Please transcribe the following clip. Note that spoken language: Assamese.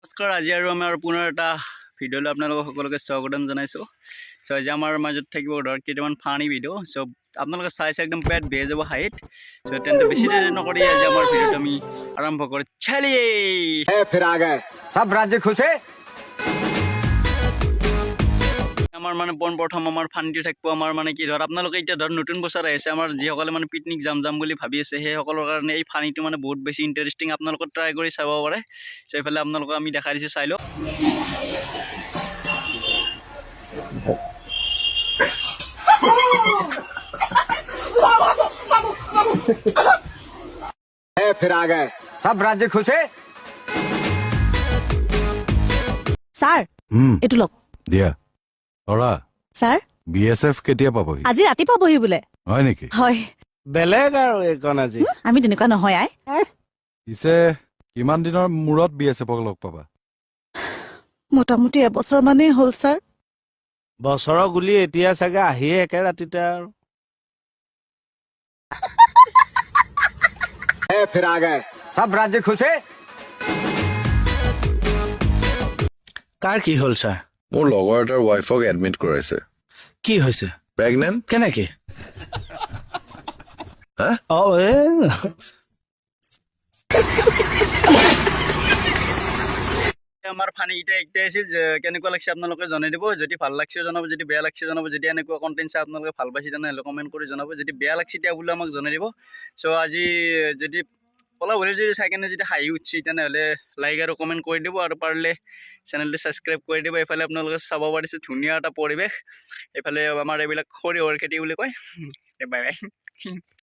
নমস্কাৰ, আজি আৰু আমাৰ পুনৰ এটা ভিডিঅ'লৈ আপোনালোকক সকলোকে স্বাগতম জনাইছোঁ। চ' আজি আমাৰ মাজত থাকিব ধৰক কেইটামান ফানি ভিডিঅ'। চ' আপোনালোকে চাইছে একদম পেট বেয়া যাব হাইট। চ' তেন্তে বেছি দেৰি নকৰি আজি আমাৰ ভিডিঅ'টো আমি আৰম্ভ কৰোঁ। চলিয়ে फिर आ गए सब राज्य खुश है। আমাৰ মানে প্ৰথম আমাৰ ফানিটো থাকিব আমাৰ মানে কি ধৰ আপোনালোকে এতিয়া ধৰ নতুন বছৰ আহিছে, আমাৰ যিসকলে মানে পিকনিক যাম বুলি ভাবি আছে সেইসকলৰ কাৰণে এই ফানিটো মানে বহুত বেছি ইণ্টাৰেষ্টিং। আপোনালোকে ট্ৰাই কৰি চাব পাৰে। চ' এইফালে আপোনালোকক আমি দেখাই দিছোঁ, চাই লওক। फिर आ गए सब राज्य खुश है। স্যাৰ এইটো লওক দিয়া অৰা স্যাৰ বিএছএফ কেতিয়া পাবহি আজি ৰাতিপুৱা বহি বোলে হয় নেকি হয় বেলেগ আৰু এইখন আজি আমি তেনেকুৱা নহয় আই পিছে কিমান দিনৰ মূৰত বিএছএফক লগ পাবা মোটামুটি এবছৰ মানেই হ'ল স্যাৰ বছৰৰ গুলি এতিয়া চাগে আহিয়ে একে ৰাতিতে আৰু फिर आ गए सब राज्य खुश है। কাৰ কি হ'ল ছাৰ মোৰ লগৰ এটাৰ ৱাইফক এডমিট কৰাইছে কি হৈছে প্ৰেগনেণ্ট কেনেকে হা আমাৰ ফানি এতিয়া আছিল যে কেনেকুৱা লাগিছে আপোনালোকে জনাই দিব। যদি ভাল লাগছে জনাব, যদি বেয়া লাগছে জনাব। যদি এনেকুৱা কণ্টেণ্ট চাই আপোনালোকে ভাল পাইছে তেনেহ'লে কমেণ্ট কৰি জনাব। যদি বেয়া লাগছে তেতিয়া বোলে আমাক জনাই দিব। চ' আজি যদি অলপ হ'লেও যদি চাই কেনে যদি হাঁহি উঠছি তেনেহ'লে লাইক আৰু কমেণ্ট কৰি দিব, আৰু পাৰিলে চেনেলটো ছাবস্ক্ৰাইব কৰি দিব। এইফালে আপোনালোকে চাব পাৰিছে ধুনীয়া এটা পৰিৱেশ। এইফালে আমাৰ এইবিলাক সৰিয়হৰ খেতি বুলি কয়। Bye bye.